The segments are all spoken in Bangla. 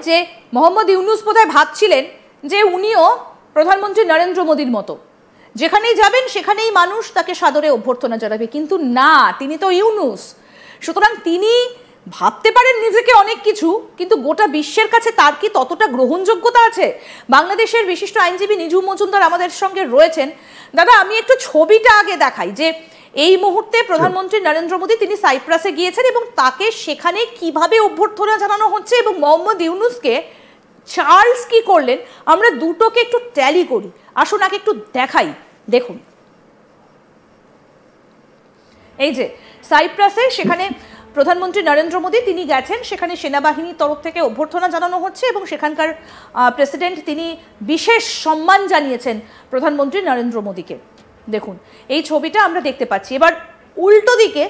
যে মোহাম্মদ ইউনূস বোধহয় ভাবছিলেন যে উনিও প্রধানমন্ত্রী নরেন্দ্র মোদীর মতো, যেখানেই যাবেন সেখানেই মানুষ তাকে সাদরে অভ্যর্থনা জানাবে, কিন্তু না, তিনি তো ইউনূস। সুতরাং তিনি ভাবতে পারেন নিজেকে অনেক কিছু, কিন্তু গোটা বিশ্বের কাছে তার কি ততটা গ্রহণযোগ্যতা আছে? বাংলাদেশের বিশিষ্ট আইনজীবী নিঝুম মজুমদার আমাদের সঙ্গে রয়েছেন। দাদা, আমি একটু ছবিটা আগে দেখাই যে এই মুহূর্তে প্রধানমন্ত্রী নরেন্দ্র মোদী তিনি সাইপ্রাসে গিয়েছেন এবং তাকে সেখানে কিভাবে অভ্যর্থনা জানানো হচ্ছে এবং মোহাম্মদ ইউনূসকে চার্লস কি করলেন, আমরা দুটোকে একটু ট্যালি করি। আসুন আগে একটু দেখাই, দেখুন। এই যে সাইপ্রাসে, সেখানে প্রধানমন্ত্রী নরেন্দ্র মোদী তিনি গেছেন, সেখানে সেনাবাহিনীর তরফ থেকে অভ্যর্থনা জানানো হচ্ছে এবং সেখানকার প্রেসিডেন্ট তিনি বিশেষ সম্মান জানিয়েছেন প্রধানমন্ত্রী নরেন্দ্র মোদীকে। দেখুন এই ছবিটা আমরা দেখতে পাচ্ছি। এবার উল্টো দিকে,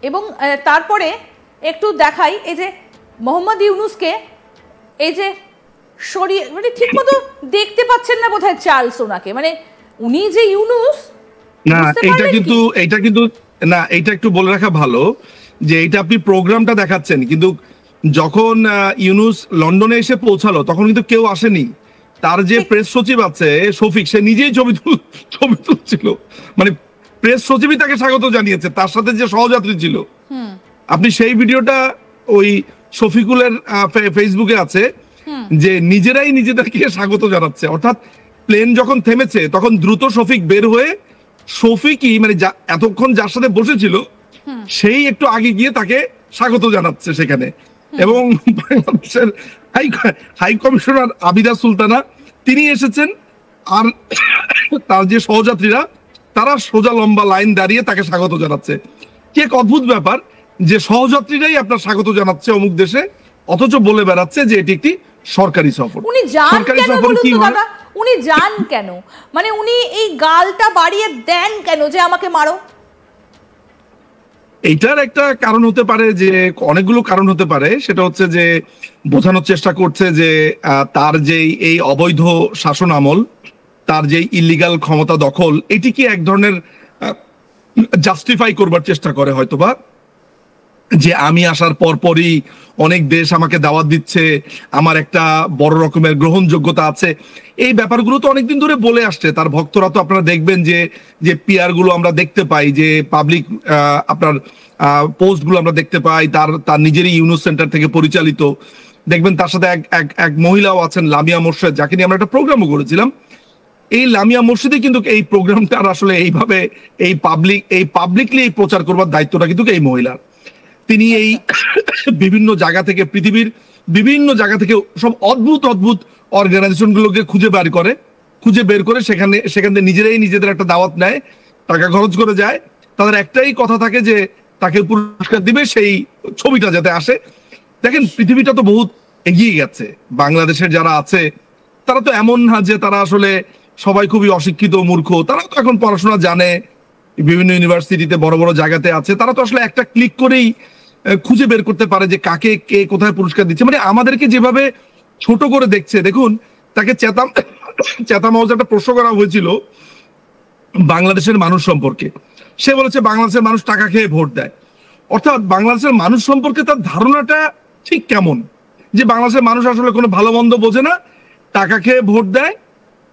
এবং তারপরে একটু দেখাই এই যে মোহাম্মদ ইউনূসকে এই যে সরিয়ে, মানে ঠিক মতো দেখতে পাচ্ছেন না বোধহয় চার্লস ওনাকে, মানে উনি যে ইউনূস না, এটা কিন্তু না, এটা একটু বলে রাখা ভালো যে এটা আপনি প্রোগ্রামটা দেখাচ্ছেন, কিন্তু যখন ইউনূস লন্ডনে এসে পৌঁছালো তখন কিন্তু কেউ আসেনি। তার যে প্রেস সচিব আছে শফিক, সে নিজেই ছবি তুলছিল, মানে প্রেস সচিবই তাকে স্বাগত জানিয়েছে, তার সাথে যে সহযাত্রী ছিল। আপনি সেই ভিডিওটা ওই শফিকুলের ফেসবুকে আছে, যে নিজেরাই নিজেদেরকে স্বাগত জানাচ্ছে। অর্থাৎ প্লেন যখন থেমেছে তখন দ্রুত শফিক বের হয়ে, শফিকই মানে এতক্ষণ যার সাথে বসেছিল সেই একটু আগে গিয়ে তাকে স্বাগত জানাচ্ছে সেখানে। এবং বাংলাদেশের হাই কমিশনার আবিদা সুলতানা তিনি এসেছেন, আর তার যে সহযাত্রীরা তারা সোজা লম্বা লাইন দাঁড়িয়ে তাকে স্বাগত জানাচ্ছে। কি এক অদ্ভুত ব্যাপার যে সহযাত্রীরাই আপনার স্বাগত জানাচ্ছে অমুক দেশে, অথচ বলে বেড়াচ্ছে যে এটি একটি সরকারি সফর। উনি যান কেন বলুন তো দাদা, উনি যান কেন, মানে উনি এই গালটা বাড়িয়ে দেন কেন যে আমাকে মারো? এইটার একটা কারণ হতে পারে, যে অনেকগুলো কারণ হতে পারে। সেটা হচ্ছে যে বোঝানোর চেষ্টা করছে যে তার যে এই অবৈধ শাসন আমল, তার যে ইলিগাল ক্ষমতা দখল, এটি কি এক ধরনের জাস্টিফাই করবার চেষ্টা করে হয়তোবা, যে আমি আসার পরপরই অনেক দেশ আমাকে দাওয়াত দিচ্ছে, আমার একটা বড় রকমের গ্রহণযোগ্যতা আছে। এই ব্যাপারগুলো তো অনেকদিন ধরে বলে আসছে তার ভক্তরা। তো আপনারা দেখবেন যে পিআর গুলো আমরা দেখতে পাই, যে পাবলিক আপনার পোস্ট গুলো আমরা দেখতে পাই, তার নিজেরই ইউনূস সেন্টার থেকে পরিচালিত। দেখবেন তার সাথে এক মহিলাও আছেন, লামিয়া মোর্শেদ, যাকে নিয়ে আমরা একটা প্রোগ্রামও করেছিলাম। এই লামিয়া মোর্শেদই কিন্তু এই প্রোগ্রামটার আসলে এইভাবে এই পাবলিকলি এই প্রচার করবার দায়িত্বটা কিন্তু এই মহিলার। তিনি এই বিভিন্ন জায়গা থেকে, পৃথিবীর বিভিন্ন জায়গা থেকে সব অদ্ভুত অর্গানাইজেশন গুলোকে খুঁজে বের করে সেখান থেকে নিজেরাই নিজেদের একটা দাওয়াত নেয়, টাকা খরচ করে যায়। তাদের একটাই কথা থাকে যে তাকে পুরস্কার দিবে সেই ছবিটা যাতে আসে। দেখেন পৃথিবীটা তো বহুত এগিয়ে গেছে, বাংলাদেশের যারা আছে তারা তো এমন না যে তারা আসলে সবাই খুবই অশিক্ষিত মূর্খ, তারা তো এখন পড়াশোনা জানে, বিভিন্ন ইউনিভার্সিটিতে বড় বড় জায়গাতে আছে, তারা তো আসলে একটা ক্লিক করেই খুঁজে বের করতে পারে যে কাকে কে কোথায় পুরস্কার দিচ্ছে। মানে আমাদেরকে যেভাবে ছোট করে দেখছে, দেখুন তাকে চেতাম হাউসে একটা প্রশ্ন করা হয়েছিল বাংলাদেশের মানুষ সম্পর্কে। সে বলেছে বাংলাদেশের মানুষ টাকা খেয়ে ভোট দেয়। অর্থাৎ বাংলাদেশের মানুষ সম্পর্কে তার ধারণাটা ঠিক কেমন, যে বাংলাদেশের মানুষ আসলে কোনো ভালো মন্দ বোঝে না, টাকা খেয়ে ভোট দেয়।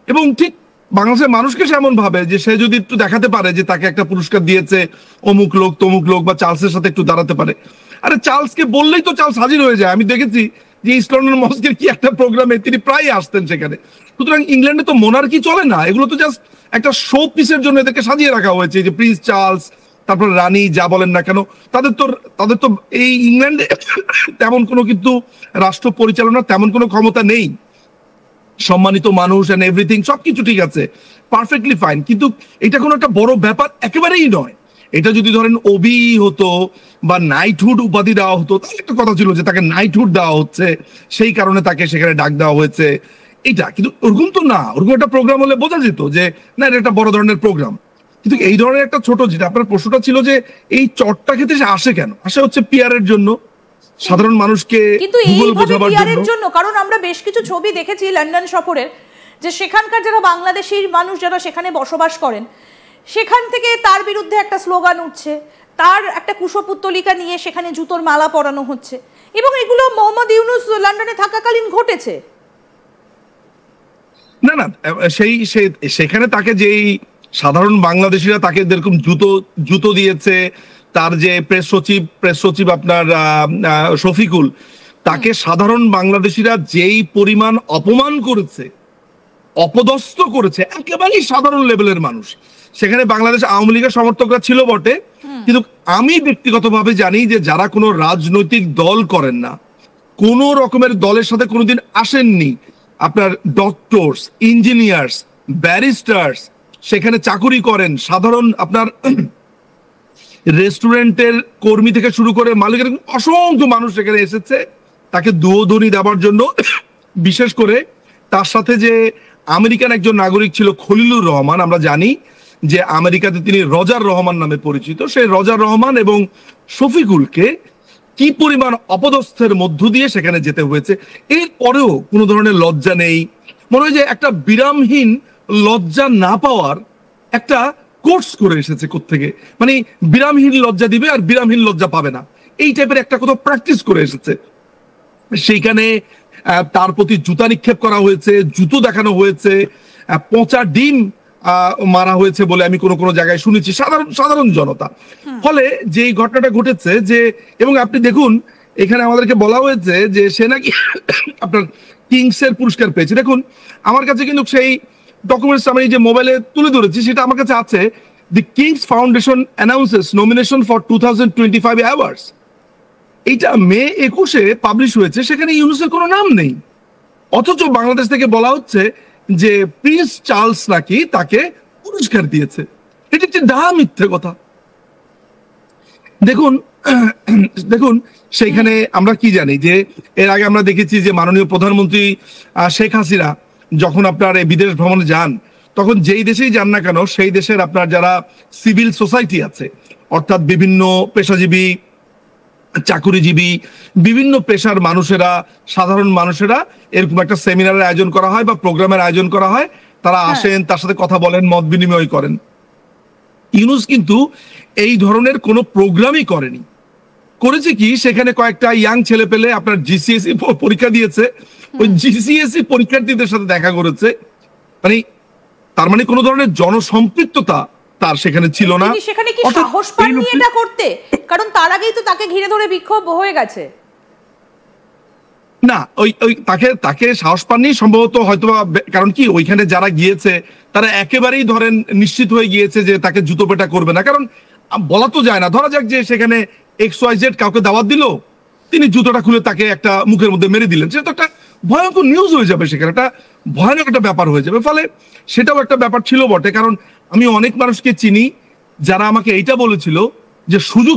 এবং ঠিক বাংলাদেশের মানুষকে সে এমন ভাবে যে সে যদি একটু দেখাতে পারে যে তাকে একটা পুরস্কার দিয়েছে অমুক লোক তমুক লোক, বা চার্লসের সাথে একটু দাঁড়াতে পারে, আরে চার্লসকে বললেই তো চার্লস হাজির হয়ে যায়। আমি দেখেছি যে ইস্ট লন্ডন মস্কের কি একটা প্রোগ্রামে তিনি প্রায় আসতেন সেখানে। সুতরাং ইংল্যান্ডে তো মোনার্কি চলে না, এগুলো তো জাস্ট একটা শো পিসের জন্য এদেরকে সাজিয়ে রাখা হয়েছে। যে প্রিন্স চার্লস, তারপর রানী, যা বলেন না কেন, তাদের তো এই ইংল্যান্ডে তেমন কোনো কিন্তু রাষ্ট্র পরিচালনার তেমন কোনো ক্ষমতা নেই। সম্মানিত মানুষ এন্ড এভরিথিং সবকিছু ঠিক আছে, পারফেক্টলি ফাইন, কিন্তু এটা কোনো একটা বড় ব্যাপার একেবারেই নয়। এটা যদি ধরেন ওবি হতো বা নাইটহুড উপাধি দেওয়া হতো, তাহলে একটা কথা ছিল যে তাকে নাইটহুড দেওয়া হচ্ছে, সেই কারণে তাকে সেখানে ডাক দেওয়া হয়েছে। এটা কিন্তু ওরকম তো না, ওরকম একটা প্রোগ্রাম হলে বোঝা যেত যে না এটা একটা বড় ধরনের প্রোগ্রাম। কিন্তু এই ধরনের একটা ছোট, যেটা আপনার প্রশ্নটা ছিল যে এই চটটা খেতে সে আসে কেন, আসে হচ্ছে পিআর এর জন্য, সাধারণ মানুষকে ভূগোল বোঝাবার জন্য। কারণ আমরা বেশ কিছু ছবি দেখেছি লন্ডন সফরের, যে সেখানকার যারা বাংলাদেশি মানুষ যারা সেখানে বসবাস করেন, সেখান থেকে তার বিরুদ্ধে একটা স্লোগান উঠছে, তার একটা কুশপুত্তলিকা নিয়ে সেখানে জুতোর মালা পরানো হচ্ছে, এবং এগুলো মোহাম্মদ ইউনূস লন্ডনে থাকাকালীন ঘটেছে। না না, সেখানে তাকে যেই সাধারণ বাংলাদেশিরা তাকে যেরকম জুতো দিয়েছে, তার যে প্রেস সচিব আপনার শফিকুল, তাকে সাধারণ বাংলাদেশিরা যেই পরিমাণ অপমান করেছে, অপদস্থ করেছে, একেবারেই সাধারণ লেভেলের মানুষ। সেখানে বাংলাদেশ আওয়ামী লীগের সমর্থকরা ছিল বটে, কিন্তু আমি ব্যক্তিগতভাবে জানি যে যারা কোনো রাজনৈতিক দল করেন না, কোন রকমের দলের সাথে কোনোদিন আসেননি, আপনার ডক্টরস, ইঞ্জিনিয়ার্স, ব্যারিস্টার্স সেখানে চাকুরি করেন, সাধারণ আপনার রেস্টুরেন্টের কর্মী থেকে শুরু করে মালিকের অসংখ্য মানুষ সেখানে এসেছে তাকে দুধনি দেওয়ার জন্য। বিশেষ করে তার সাথে যে আমেরিকান একজন নাগরিক ছিল খলিলুর রহমান, আমরা জানি যে আমেরিকাতে তিনি রজার রহমান নামে পরিচিত, সেই রজার রহমান এবং শফিকুলকে কি পরিমাণ অপদস্থের মধ্য দিয়ে সেখানে যেতে হয়েছে, এরপরেও কোনো ধরনের লজ্জা নেই। মনে হয় যে একটা বিরামহীন লজ্জা না পাওয়ার একটা কোর্স করে এসেছে কোত্থেকে, মানে বিরামহীন লজ্জা দিবে আর বিরামহীন লজ্জা পাবে না, এই টাইপের একটা কোথাও প্র্যাকটিস করে এসেছে। সেইখানে তার প্রতি জুতা নিক্ষেপ করা হয়েছে, জুতো দেখানো হয়েছে, পচা ডিম মারা হয়েছে বলে আমি কোনো কোনো জায়গায় শুনেছি, সাধারণ জনতা। ফলে যে এই ঘটনাটা ঘটেছে যে, এবং আপনি দেখুন এখানে আমাদেরকে বলা হয়েছে যে সে নাকি আপনার কিংসের পুরস্কার পেয়েছে। দেখুন আমার কাছে কিন্তু সেই ডকুমেন্টস আমি যে মোবাইলে তুলে ধরেছি সেটা আমার কাছে আছে। The King's Foundation announces nomination for 2025 awards, এইটা মে 21 পাবলিশ হয়েছে, সেখানে ইউনূসের কোনো নাম নেই। অথচ বাংলাদেশ থেকে বলা হচ্ছে যে প্রিন্স চার্লস নাকি তাকে পুরস্কার দিয়েছে। এটা হচ্ছে ডাহা মিথ্যে কথা। দেখুন সেইখানে আমরা কি জানি যে এর আগে আমরা দেখেছি যে মাননীয় প্রধানমন্ত্রী শেখ হাসিনা যখন আপনার বিদেশ ভ্রমণে যান, তখন যেই দেশেই যান না কেন সেই দেশের আপনার যারা সিভিল সোসাইটি আছে, অর্থাৎ বিভিন্ন পেশাজীবী, চাকুরিজীবী, বিভিন্ন পেশার মানুষেরা, সাধারণ মানুষেরা এরকম একটা সেমিনারের আয়োজন করা হয় বা প্রোগ্রামের আয়োজন করা হয়, তারা আসেন, তার সাথে কথা বলেন, মত বিনিময় করেন। ইউনূস কিন্তু এই ধরনের কোনো প্রোগ্রামই করেনি। করেছে কি, সেখানে কয়েকটা ইয়াং ছেলে পেলে আপনার জিসিএসসি পরীক্ষা দিয়েছে, ওই জিসিএসসি পরীক্ষার্থীদের সাথে দেখা করেছে, মানে তার মানে কোনো ধরনের জনসম্পৃক্ততা তার সেখানে ছিল না। সেখানে কি সাহস পাননি এটা করতে? কারণ তার আগেই তো তাকে ঘিরে ধরে বিক্ষোভ হয়ে গেছে। না, ওই তাকে সাহস পাননি সম্ভবত, হয়তো কারণ কি ওইখানে যারা গিয়েছে তারা একেবারেই ধরেন নিশ্চিত হয়ে গিয়েছে যে তাকে জুতো পেটা করবে না। কারণ বলা তো যায় না, ধরা যাক যে সেখানে XYZ কাউকে দাওয়াত দিল, তিনি জুতোটা খুলে তাকে একটা মুখের মধ্যে মেরে দিলেন, সেটা তো একটা ভয়ঙ্কর নিউজ হয়ে যাবে, সেখানে একটা ভয়ানক একটা ব্যাপার হয়ে যাবে। ফলে সেটাও একটা ব্যাপার ছিল বটে। কারণ আমি অনেক মানুষকে চিনি যারা আমাকে এইটা বলেছিল যে সুযোগ